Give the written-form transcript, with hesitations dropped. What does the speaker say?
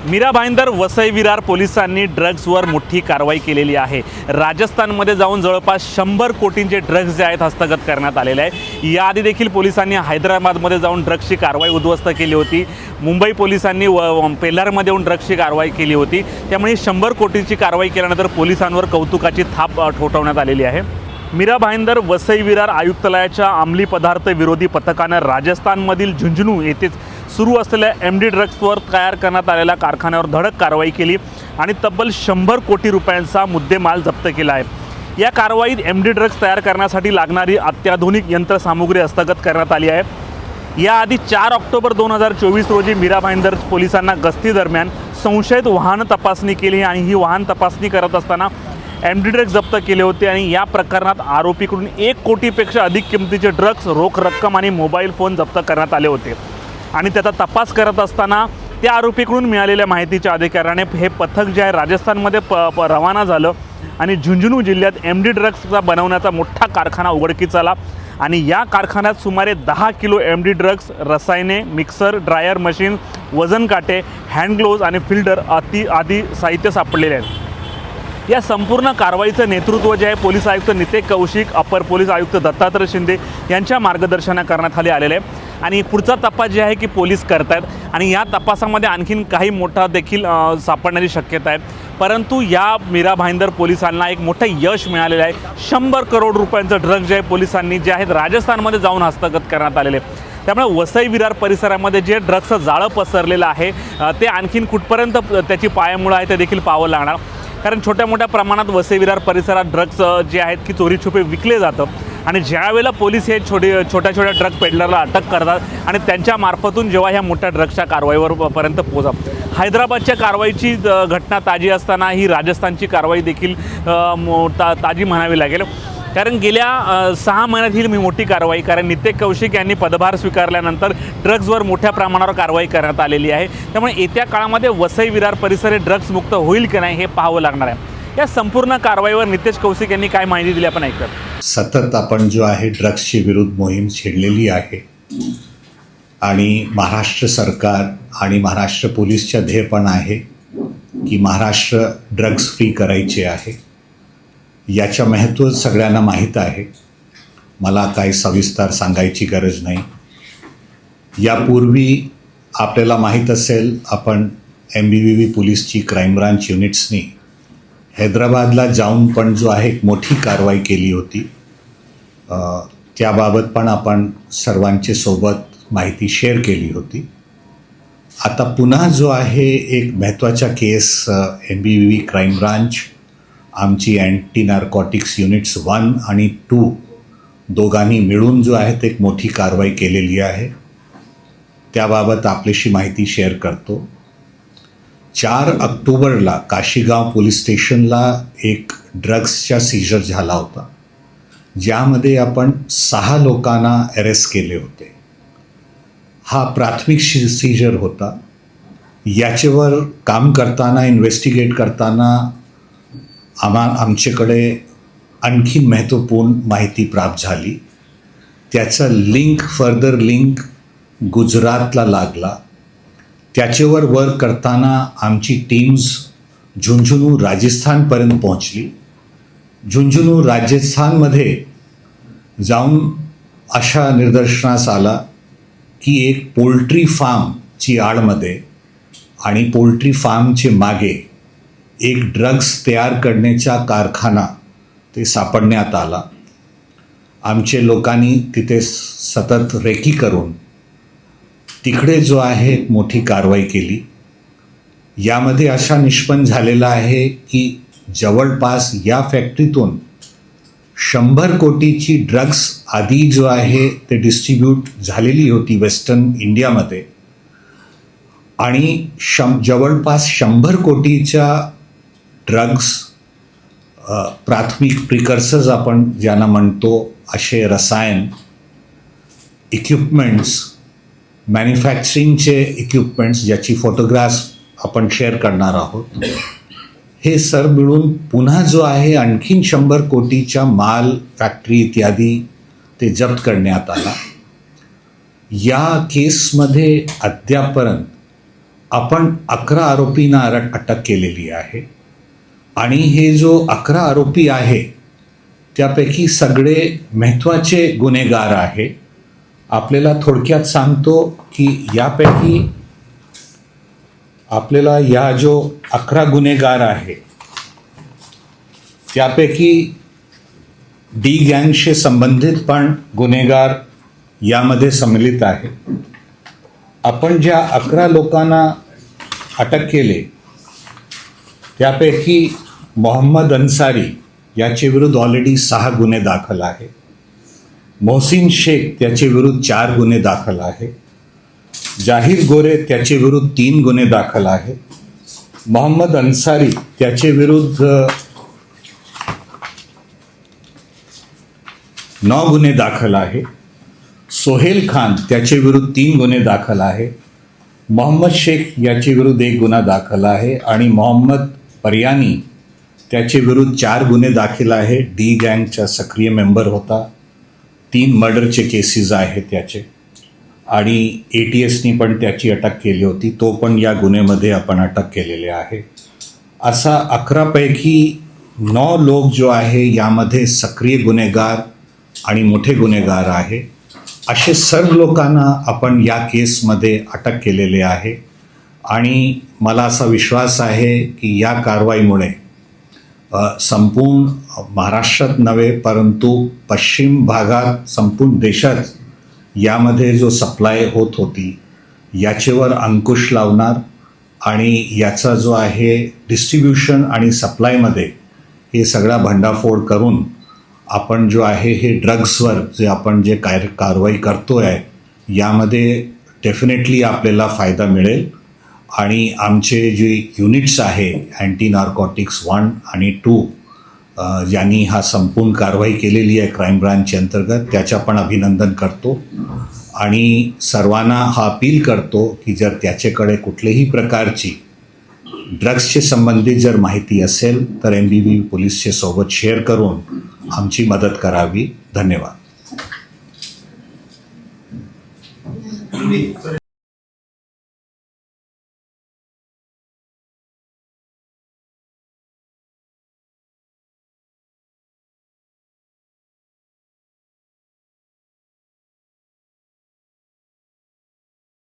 मीरा भाईंदर वसई विरार पोलिसांनी ड्रग्सवर मोठी कारवाई केलेली आहे। राजस्थानमध्ये जाऊन जवळपास 100 कोटींचे ड्रग्स जे आहेत हस्तगत करण्यात आलेले आहे। याआधी देखील पोलिसांनी हैदराबादमध्ये जाऊन ड्रग्सची कारवाई उद्ध्वस्त केली होती। मुंबई पोलिसांनी पेल्लारमध्ये येऊन ड्रग्सची कारवाई केली होती। त्यामुळे 100 कोटींची कारवाई केल्यानंतर पोलिसांवर कौतुकाची थाप ठोठावण्यात आलेली आहे। मीरा भाईंदर वसई विरार आयुक्तालयाच्या अंमली पदार्थ विरोधी पथकाने राजस्थानमधील झुंझुनू येथेच सुरू असलेल्या एमडी ड्रग्सवर तयार करण्यात आलेल्या कारखान्यावर धडक कारवाई केली आणि तब्बल 100 कोटी रुपयांचा मुद्देमाल जप्त केला आहे। या कारवाईत एमडी ड्रग्स तयार करण्यासाठी लागणारी अत्याधुनिक यंत्रसामुग्री हस्तगत करण्यात आली आहे। याआधी 4 ऑक्टोबर 2024 रोजी मीरा भाईंदर पोलिसांना गस्ती दरम्यान संशयित वाहन तपासणी केली आणि ही वाहन तपासणी करत असताना एमडी ड्रग्स जप्त केले होते आणि या प्रकरणात आरोपीकडून 1 कोटीपेक्षा अधिक किमतीचे ड्रग्स, रोख रक्कम आणि मोबाईल फोन जप्त करण्यात आले होते। आणि त्याचा तपास करत असताना त्या आरोपीकडून मिळालेल्या माहितीच्या आधाराने हे पथक जे आहे राजस्थानमध्ये रवाना झालं आणि झुंझुनू जिल्ह्यात एमडी ड्रग्सचा बनवण्याचा मोठा कारखाना उघडकीस आला आणि या कारखान्यात सुमारे 10 किलो एमडी ड्रग्स, रसायने, मिक्सर, ड्रायर मशीन, वजन काटे, हँड ग्लोव्ज आणि फिल्टर आदी साहित्य सापडलेले आहेत। या संपूर्ण कारवाईचं नेतृत्व जे आहे पोलीस आयुक्त नितेश कौशिक, अपर पोलीस आयुक्त दत्तात्रय शिंदे यांच्या मार्गदर्शनाखाली आलेले आहे आणि पुढचा तपास जे आहे की पोलीस करत आहेत आणि या तपासामध्ये आणखीन काही मोठा देखील सापडण्याची शक्यता आहे। परंतु या मीरा भाईंदर पोलिसांना एक मोठं यश मिळालेलं आहे। 100 करोड रुपयांचं ड्रग्ज जे आहे पोलिसांनी जे आहेत राजस्थानमध्ये जाऊन हस्तगत करण्यात आलेले। त्यामुळे वसई विरार परिसरामध्ये जे ड्रग्सचं जाळं पसरलेलं आहे ते आणखीन कुठपर्यंत त्याची पायामुळं आहे ते देखील पाहावं लागणार। कारण छोट्या मोठ्या प्रमाणात वसई विरार परिसरात ड्रग्स जे आहेत की चोरी छुपे विकले जातं आणि ज्यावेळेला पोलीस हे छोट्या छोट्या ड्रग पेडलरला अटक करतात आणि त्यांच्या मार्फतून जेव्हा ह्या मोठ्या ड्रग्सच्या कारवाईवर पर्यंत पोहोचतात। हैदराबादच्या कारवाईची घटना ताजी असताना ही राजस्थानची कारवाई देखील ताजी म्हणावी लागेल। कारण गेल्या 6 महिन्यात ही मोठी कारवाई, कारण नितेश कौशिक यांनी पदभार स्वीकारल्यानंतर ड्रग्सवर मोठ्या प्रमाणावर कारवाई करण्यात आलेली आहे। त्यामुळे येत्या काळामध्ये वसई विरार परिसर ड्रग्स मुक्त होईल की नाही हे पाहावं लागणार आहे। या संपूर्ण कारवाईवर नितेश कौशिक यांनी काय माहिती दिली आपण ऐकत। सतत आपण जो आहे ड्रग्सची विरुद्ध मोहीम छेडलेली आहे आणि महाराष्ट्र सरकार आणि महाराष्ट्र पोलीसच्या ध्येय पण आहे की महाराष्ट्र ड्रग्स फ्री करायचे आहे। याच्या महत्त्व सगळ्यांना माहीत आहे, मला काही सविस्तर सांगायची गरज नाही। यापूर्वी आपल्याला माहीत असेल, आपण MBVV पोलीसची क्राईम ब्रांच युनिट्सनी हैदराबादला जाऊन पण जो आहे एक मोठी कारवाई केली होती। त्याबाबत पण आपण सर्वांचे सोबत माहिती शेअर केली होती। आता पुन्हा जो आहे एक महत्त्वाचा केस MBVV क्राईम ब्रांच आमची अँटी नार्कोटिक्स युनिट्स 1 आणि 2 दोघांनी मिळून जो आहे ते एक मोठी कारवाई केलेली आहे। त्याबाबत आपल्याशी माहिती शेअर करतो। 4 ऑक्टोबरला काशीगाव पोलीस स्टेशनला एक ड्रग्सचा सीजर झाला होता, ज्यामध्ये आपण 6 लोकांना अरेस्ट केले होते। हा प्राथमिक सीजर होता। याच्यावर काम करताना, इन्व्हेस्टिगेट करताना आमच्याकडे आणखी महत्त्वपूर्ण माहिती प्राप्त झाली। त्याचा फर्दर लिंक गुजरातला लागला। त्याच्यावर वर्क करताना आमची टीम्स झुंझुनू राजस्थानपर्यंत पोहोचली। झुंझुनू राजस्थानमध्ये जाऊन अशा निदर्शनास आला की एक पोल्ट्री फार्मची आडमध्ये आणि पोल्ट्री फार्मचे मागे एक ड्रग्स तयार करण्याचा कारखाना ते सापडण्यात आला। आमचे लोकांनी तिथे सतत रेकी करून तिकडे जो आहे मोठी कारवाई केली। यामध्ये अशा निष्पन्न झालेला आहे की जवळपास या फॅक्टरीतून 100 कोटीची ड्रग्स आधी जो आहे ते डिस्ट्रीब्यूट झालेली होती वेस्टर्न इंडियामध्ये आणि जवळपास 100 कोटीच्या ड्रग्स प्राथमिक प्रिकर्सर्स आपण ज्यांना म्हणतो असे रसायन, इक्विपमेंट्स, मॅन्युफॅक्चरिंगचे इक्विपमेंट्स ज्याची फोटोग्राफ्स आपण शेअर करणार आहोत, हे सर्व मिळून पुन्हा जो आहे आणखीन 100 कोटीचा माल, फॅक्टरी इत्यादी ते जप्त करण्यात आला। या केसमध्ये अद्यापर्यंत आपण 11 आरोपींना अटक केलेली आहे आणि हे जो 11 आरोपी आहे त्यापैकी सगळे महत्त्वाचे गुन्हेगार आहे. आपल्याला थोडक्यात सांगतो की यापैकी आपल्याला या जो 11 गुन्हेगार आहे त्यापैकी डी गँगशी संबंधित पण गुन्हेगार यामध्ये सम्मिलित आहे. आपण ज्या 11 लोकांना अटक केले त्यापैकी मोहम्मद अन्सारी याचे विरुद्ध ऑलरेडी 6 गुन्हे दाखल आहे. मोहसिन शेख त्याचे विरुद्ध 4 गुन्हे दाखल आहे. जाहीर गोरे त्याचे विरुद्ध 3 गुन्हे दाखल आहे. मोहम्मद अन्सारी त्याचे विरुद्ध 9 गुन्हे दाखल आहे. सोहेल खान त्याचे विरुद्ध 3 गुन्हे दाखल आहे. मोहम्मद शेख याचे विरुद्ध 1 गुन्हा दाखल आहे आणि मोहम्मद परियानी त्याचे विरुद्ध 4 गुन्हे दाखल आहे. डी गँगचा सक्रिय मेंबर होता. 3 मर्डरचे केसेस आहेत त्याचे आणि ATSनी पण त्याची अटक केली होती. तो पण या गुन्ह्यामध्ये आपण अटक केलेले आहे. असा 11 पैकी 9 लोक जो आहे यामध्ये सक्रिय गुन्हेगार आणि मोठे गुन्हेगार आहे. असे सर्व लोकांना आपण या केसमध्ये अटक केलेले आहे आणि मला असा विश्वास आहे की या कारवाईमुळे संपूर्ण महाराष्ट्रात नव्हे परंतु पश्चिम भागात संपूर्ण देशात यामध्ये जो सप्लाय होत होती याच्यावर अंकुश लावणार आणि याचा जो आहे डिस्ट्रीब्युशन आणि सप्लायमध्ये हे सगळा भंडाफोड करून आपण जो आहे हे ड्रग्सवर जे आपण जे कारवाई करतो आहे यामध्ये डेफिनेटली आपल्याला फायदा मिळेल आणि आमचे जे युनिट्स आहे अँटी नार्कोटिक्स 1 आणि 2 यांनी हा संपूर्ण कारवाई केलेली आहे क्राईम ब्रांचच्या अंतर्गत त्याच्या पण अभिनंदन करतो आणि सर्वांना हा अपील करतो की जर त्याच्याकडे कुठल्याही प्रकारची ड्रग्सशी संबंधित जर माहिती असेल तर MBV पोलीसच्या सोबत शेअर करून आमची मदत करावी. धन्यवाद.